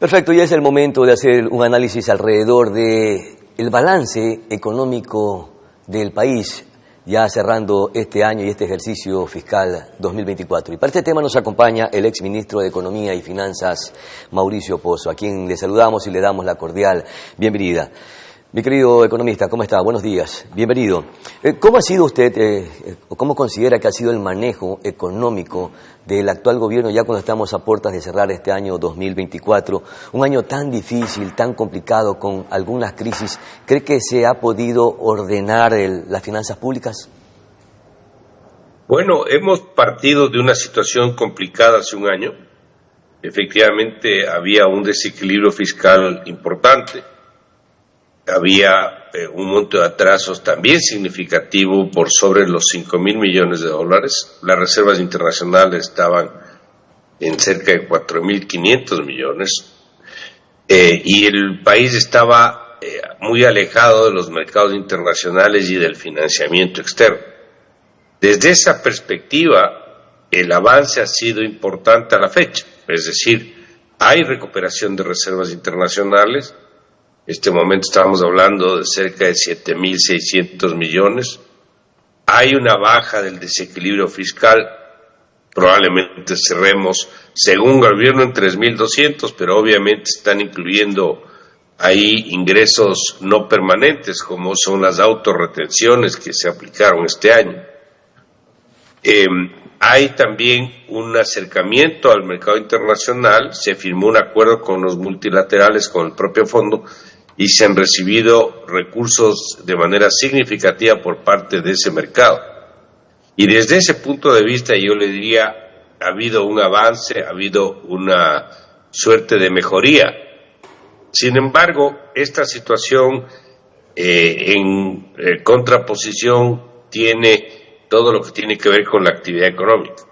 Perfecto, ya es el momento de hacer un análisis alrededor de el balance económico del país, ya cerrando este año y este ejercicio fiscal 2024. Y para este tema nos acompaña el exministro de Economía y Finanzas, Mauricio Pozo, a quien le saludamos y le damos la cordial bienvenida. Mi querido economista, ¿cómo está? Buenos días, bienvenido. ¿Cómo ha sido usted, o cómo considera que ha sido el manejo económico del actual gobierno ya cuando estamos a puertas de cerrar este año 2024? Un año tan difícil, tan complicado, con algunas crisis. ¿Cree que se ha podido ordenar las finanzas públicas? Bueno, hemos partido de una situación complicada hace un año. Efectivamente, había un desequilibrio fiscal importante. Había un monto de atrasos también significativo por sobre los 5,000 millones de dólares. Las reservas internacionales estaban en cerca de 4,500 millones. Y el país estaba muy alejado de los mercados internacionales y del financiamiento externo. Desde esa perspectiva, el avance ha sido importante a la fecha. Es decir, hay recuperación de reservas internacionales. En este momento estamos hablando de cerca de 7,600 millones. Hay una baja del desequilibrio fiscal. Probablemente cerremos, según el gobierno, en 3,200, pero obviamente están incluyendo ahí ingresos no permanentes, como son las autorretenciones que se aplicaron este año. Hay también un acercamiento al mercado internacional. Se firmó un acuerdo con los multilaterales, con el propio fondo, y se han recibido recursos de manera significativa por parte de ese mercado. Y desde ese punto de vista yo le diría, ha habido un avance, ha habido una suerte de mejoría. Sin embargo, esta situación en contraposición tiene todo lo que tiene que ver con la actividad económica.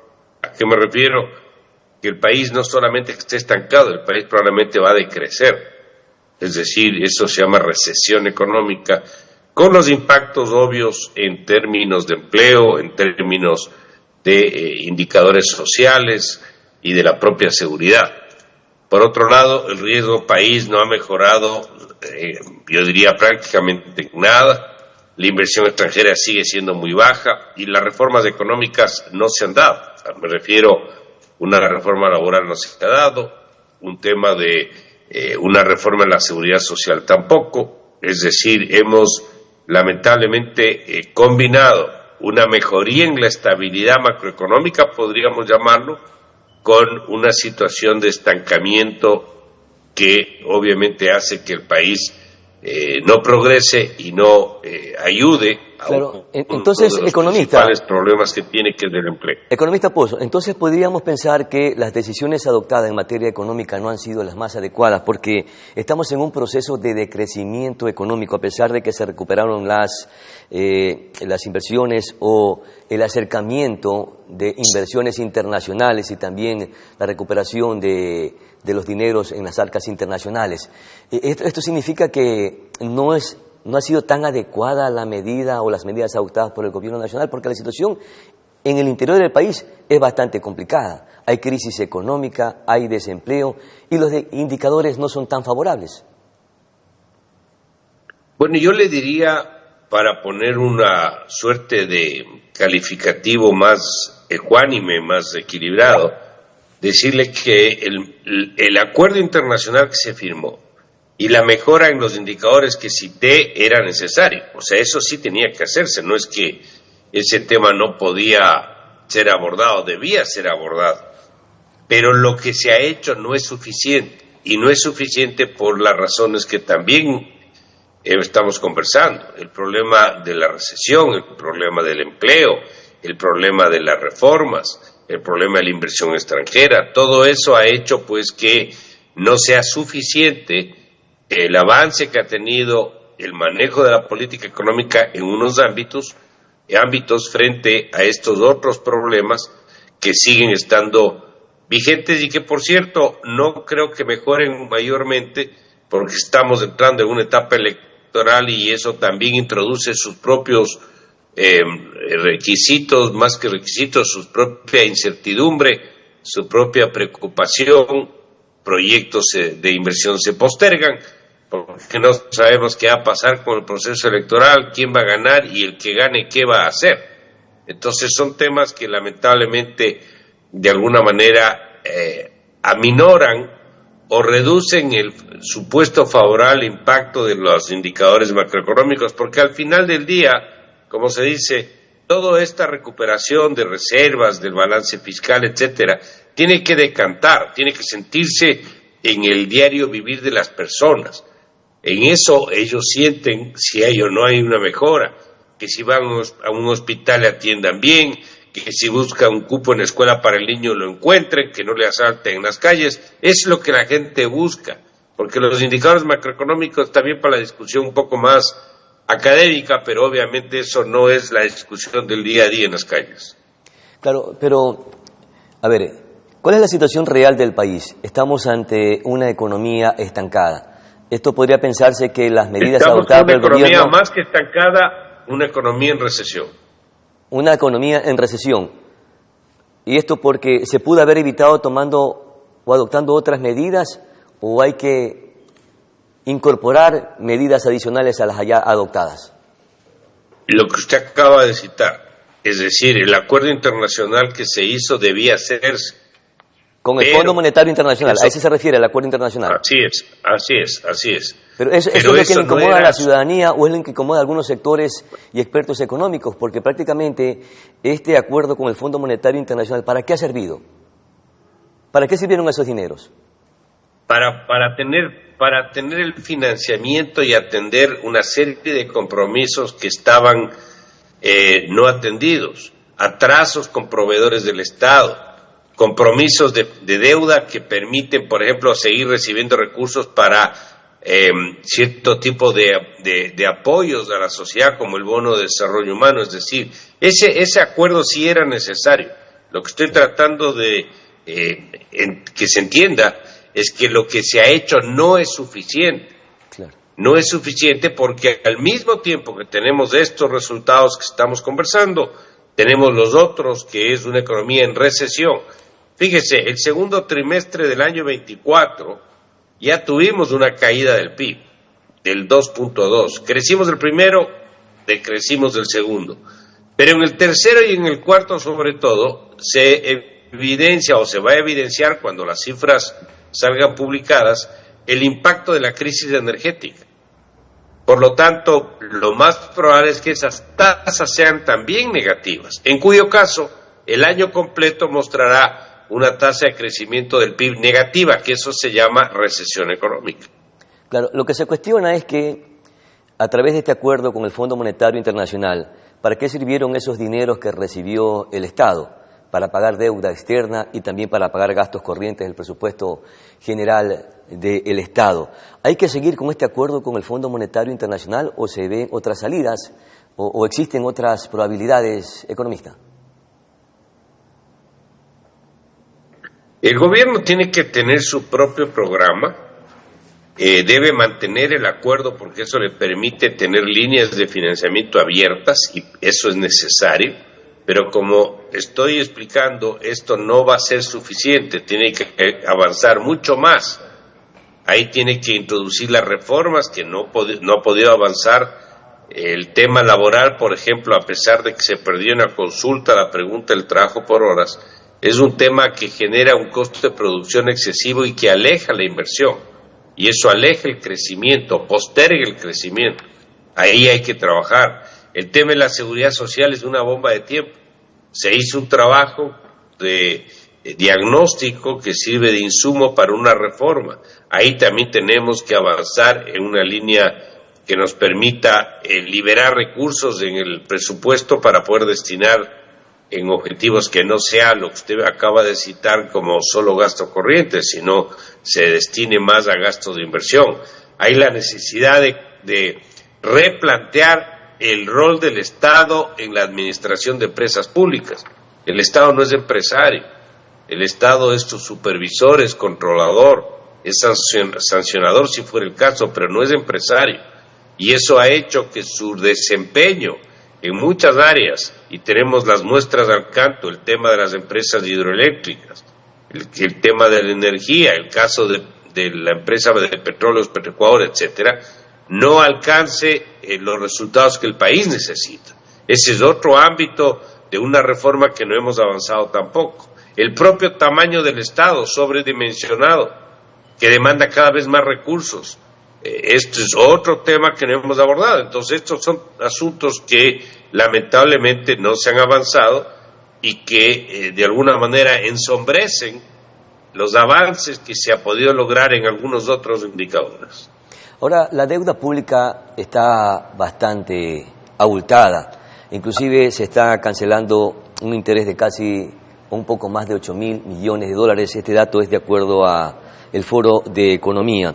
¿A qué me refiero? Que el país no solamente esté estancado, el país probablemente va a decrecer. Es decir, eso se llama recesión económica, con los impactos obvios en términos de empleo, en términos de indicadores sociales y de la propia seguridad. Por otro lado, el riesgo país no ha mejorado, yo diría prácticamente nada. La inversión extranjera sigue siendo muy baja y las reformas económicas no se han dado. Me refiero, una reforma laboral no se ha dado, un tema de una reforma en la seguridad social tampoco. Es decir, hemos lamentablemente combinado una mejoría en la estabilidad macroeconómica, podríamos llamarlo, con una situación de estancamiento que obviamente hace que el país no progrese y no ayude a entonces, uno de los economista, principales problemas que tiene, que es el empleo. Economista Pozo, entonces podríamos pensar que las decisiones adoptadas en materia económica no han sido las más adecuadas, porque estamos en un proceso de decrecimiento económico, a pesar de que se recuperaron las inversiones o el acercamiento de inversiones internacionales y también la recuperación de los dineros en las arcas internacionales. Esto significa que no ha sido tan adecuada la medida o las medidas adoptadas por el gobierno nacional, porque la situación en el interior del país es bastante complicada. Hay crisis económica, hay desempleo y los indicadores no son tan favorables. Bueno, yo le diría, para poner una suerte de calificativo más ecuánime, más equilibrado, decirle que el acuerdo internacional que se firmó y la mejora en los indicadores que cité era necesario. O sea, eso sí tenía que hacerse. No es que ese tema no podía ser abordado, debía ser abordado. Pero lo que se ha hecho no es suficiente. Y no es suficiente por las razones que también estamos conversando. El problema de la recesión, el problema del empleo, el problema de las reformas, el problema de la inversión extranjera. Todo eso ha hecho pues que no sea suficiente el avance que ha tenido el manejo de la política económica en unos ámbitos frente a estos otros problemas que siguen estando vigentes y que, por cierto, no creo que mejoren mayormente, porque estamos entrando en una etapa electoral y eso también introduce sus propios requisitos, más que requisitos, su propia incertidumbre, su propia preocupación proyectos de inversión se postergan, porque no sabemos qué va a pasar con el proceso electoral, quién va a ganar y el que gane qué va a hacer. Entonces son temas que lamentablemente de alguna manera aminoran o reducen el supuesto favorable impacto de los indicadores macroeconómicos, porque al final del día, como se dice, toda esta recuperación de reservas, del balance fiscal, etcétera, tiene que decantar, tiene que sentirse en el diario vivir de las personas. En eso ellos sienten si hay o no hay una mejora, que si van a un hospital le atiendan bien, que si busca un cupo en la escuela para el niño lo encuentren, que no le asalten en las calles. Es lo que la gente busca, porque los indicadores macroeconómicos también para la discusión un poco más académica, pero obviamente eso no es la discusión del día a día en las calles. Claro, pero, a ver, ¿cuál es la situación real del país? Estamos ante una economía estancada. Esto podría pensarse que las medidas adoptadas por el gobierno... Una economía más que estancada, una economía en recesión. Una economía en recesión. ¿Y esto porque se pudo haber evitado tomando o adoptando otras medidas, o hay que incorporar medidas adicionales a las ya adoptadas? Lo que usted acaba de citar, es decir, el acuerdo internacional que se hizo debía hacerse. Con el Fondo Monetario Internacional, a ese se refiere el acuerdo internacional. Así es. Pero eso es lo que le incomoda a la ciudadanía, o es lo que incomoda a algunos sectores y expertos económicos, porque prácticamente este acuerdo con el Fondo Monetario Internacional, ¿para qué ha servido? ¿Para qué sirvieron esos dineros? Para tener el financiamiento y atender una serie de compromisos que estaban no atendidos, atrasos con proveedores del Estado, compromisos de deuda que permiten, por ejemplo, seguir recibiendo recursos para cierto tipo de apoyos a la sociedad, como el bono de desarrollo humano. Es decir, ese acuerdo sí era necesario. Lo que estoy tratando de que se entienda es que lo que se ha hecho no es suficiente. Claro. No es suficiente porque al mismo tiempo que tenemos estos resultados que estamos conversando, tenemos los otros, que es una economía en recesión. Fíjese, el segundo trimestre del año 24 ya tuvimos una caída del PIB, del 2.2. Crecimos del primero, decrecimos del segundo. Pero en el tercero y en el cuarto, sobre todo, se evidencia o se va a evidenciar cuando las cifras salgan publicadas el impacto de la crisis energética. Por lo tanto, lo más probable es que esas tasas sean también negativas, en cuyo caso el año completo mostrará una tasa de crecimiento del PIB negativa, que eso se llama recesión económica. Claro, lo que se cuestiona es que a través de este acuerdo con el Fondo Monetario Internacional, ¿para qué sirvieron esos dineros que recibió el Estado? Para pagar deuda externa y también para pagar gastos corrientes del presupuesto general del Estado. ¿Hay que seguir con este acuerdo con el Fondo Monetario Internacional o se ven otras salidas o existen otras probabilidades, economista? El gobierno tiene que tener su propio programa, debe mantener el acuerdo porque eso le permite tener líneas de financiamiento abiertas y eso es necesario, pero como estoy explicando, esto no va a ser suficiente, tiene que avanzar mucho más. Ahí tiene que introducir las reformas que no ha podido avanzar. El tema laboral, por ejemplo, a pesar de que se perdió una consulta, la pregunta del trabajo por horas, es un tema que genera un costo de producción excesivo y que aleja la inversión. Y eso aleja el crecimiento, posterga el crecimiento. Ahí hay que trabajar. El tema de la seguridad social es una bomba de tiempo. Se hizo un trabajo de diagnóstico que sirve de insumo para una reforma. Ahí también tenemos que avanzar en una línea que nos permita liberar recursos en el presupuesto para poder destinar en objetivos que no sea lo que usted acaba de citar como solo gasto corriente, sino se destine más a gastos de inversión. Hay la necesidad de replantear el rol del Estado en la administración de empresas públicas. El Estado no es empresario, el Estado es su supervisor, es controlador, es sancionador si fuera el caso, pero no es empresario. Y eso ha hecho que su desempeño en muchas áreas, y tenemos las muestras al canto, el tema de las empresas hidroeléctricas, el tema de la energía, el caso de la empresa de petróleos, Petroecuador, etcétera, no alcance los resultados que el país necesita. Ese es otro ámbito de una reforma que no hemos avanzado tampoco. El propio tamaño del Estado, sobredimensionado, que demanda cada vez más recursos. Esto es otro tema que no hemos abordado. Entonces, estos son asuntos que lamentablemente no se han avanzado y que de alguna manera ensombrecen los avances que se ha podido lograr en algunos otros indicadores. Ahora, la deuda pública está bastante abultada. Inclusive se está cancelando un interés de casi un poco más de 8.000 millones de dólares. Este dato es de acuerdo a el Foro de Economía.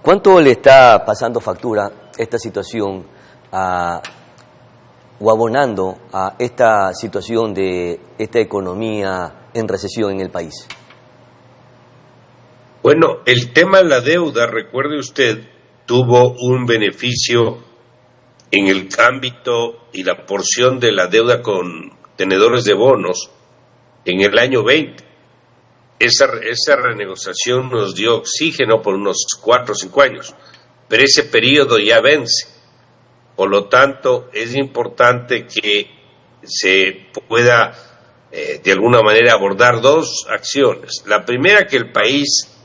¿Cuánto le está pasando factura esta situación o abonando a esta situación de esta economía en recesión en el país? Bueno, el tema de la deuda, recuerde usted, tuvo un beneficio en el ámbito y la porción de la deuda con tenedores de bonos en el año 20. Esa renegociación nos dio oxígeno por unos 4 o 5 años, pero ese periodo ya vence. Por lo tanto, es importante que se pueda de alguna manera abordar 2 acciones. La primera, que el país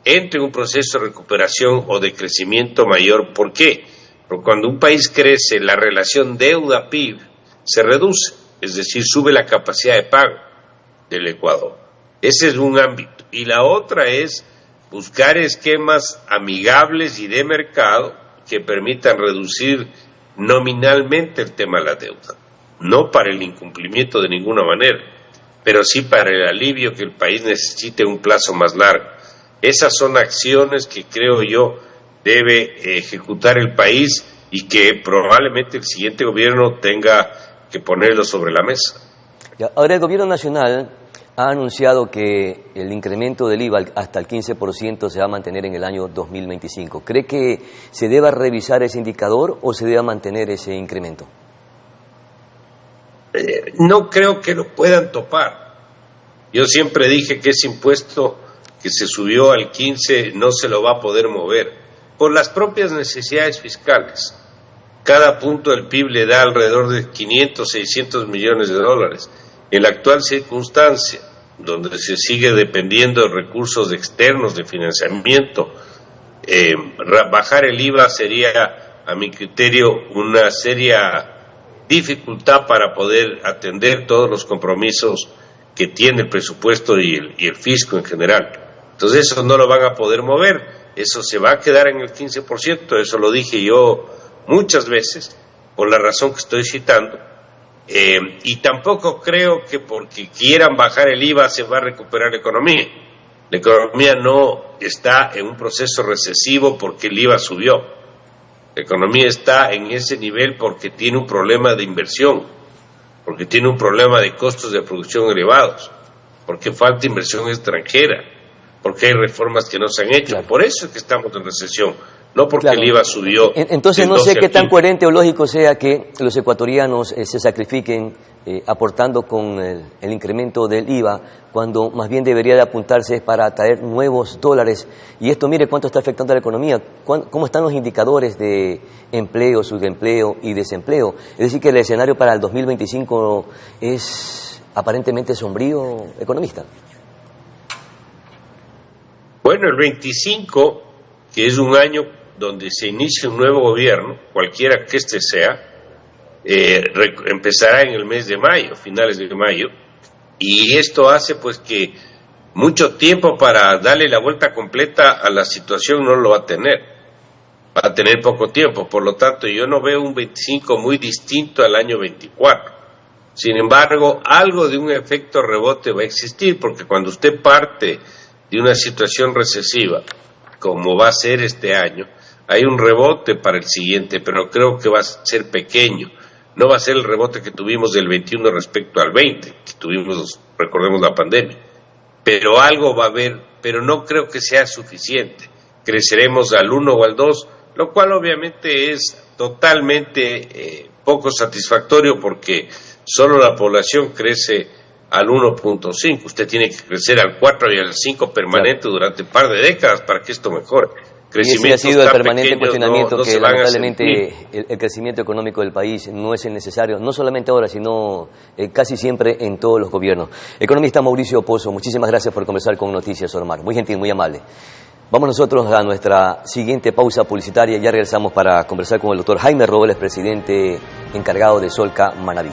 entre en un proceso de recuperación o de crecimiento mayor. ¿Por qué? Porque cuando un país crece, la relación deuda-PIB se reduce, es decir, sube la capacidad de pago del Ecuador. Ese es un ámbito. Y la otra es buscar esquemas amigables y de mercado que permitan reducir nominalmente el tema de la deuda. No para el incumplimiento de ninguna manera, pero sí para el alivio que el país necesite un plazo más largo. Esas son acciones que creo yo debe ejecutar el país y que probablemente el siguiente gobierno tenga que ponerlo sobre la mesa. Ahora, el gobierno nacional ha anunciado que el incremento del IVA hasta el 15% se va a mantener en el año 2025. ¿Cree que se deba revisar ese indicador o se deba mantener ese incremento? No creo que lo puedan topar. Yo siempre dije que ese impuesto que se subió al 15 no se lo va a poder mover por las propias necesidades fiscales. Cada punto del PIB le da alrededor de 500, 600 millones de dólares. En la actual circunstancia, donde se sigue dependiendo de recursos externos de financiamiento, bajar el IVA sería, a mi criterio, una seria dificultad para poder atender todos los compromisos que tiene el presupuesto y el fisco en general. Entonces eso no lo van a poder mover, eso se va a quedar en el 15%, eso lo dije yo muchas veces, por la razón que estoy citando, y tampoco creo que porque quieran bajar el IVA se va a recuperar la economía. La economía no está en un proceso recesivo porque el IVA subió. La economía está en ese nivel porque tiene un problema de inversión, porque tiene un problema de costos de producción elevados, porque falta inversión extranjera, porque hay reformas que no se han hecho. Claro. Por eso es que estamos en recesión, no porque el IVA subió. Entonces no sé qué tan coherente o lógico sea que los ecuatorianos se sacrifiquen aportando con el incremento del IVA, cuando más bien debería de apuntarse para traer nuevos dólares. Y esto, mire cuánto está afectando a la economía, cómo están los indicadores de empleo, subempleo y desempleo. Es decir, que el escenario para el 2025 es aparentemente sombrío, economista. Bueno, el 25, que es un año donde se inicia un nuevo gobierno, cualquiera que este sea, empezará en el mes de mayo, finales de mayo, y esto hace pues que mucho tiempo para darle la vuelta completa a la situación no lo va a tener poco tiempo. Por lo tanto, yo no veo un 25 muy distinto al año 24. Sin embargo, algo de un efecto rebote va a existir, porque cuando usted parte de una situación recesiva, como va a ser este año, hay un rebote para el siguiente, pero creo que va a ser pequeño. No va a ser el rebote que tuvimos del 21 respecto al 20, que tuvimos, recordemos, la pandemia. Pero algo va a haber, pero no creo que sea suficiente. Creceremos al 1 o al 2, lo cual obviamente es totalmente poco satisfactorio, porque solo la población crece al 1.5. Usted tiene que crecer al 4 y al 5 permanente durante un par de décadas para que esto mejore. Y ese ha sido el permanente cuestionamiento que lamentablemente el crecimiento económico del país no es el necesario, no solamente ahora, sino casi siempre en todos los gobiernos. Economista Mauricio Pozo, muchísimas gracias por conversar con Noticias Ormar. Muy gentil, muy amable. Vamos nosotros a nuestra siguiente pausa publicitaria. Ya regresamos para conversar con el doctor Jaime Robles, presidente encargado de Solca Manabí.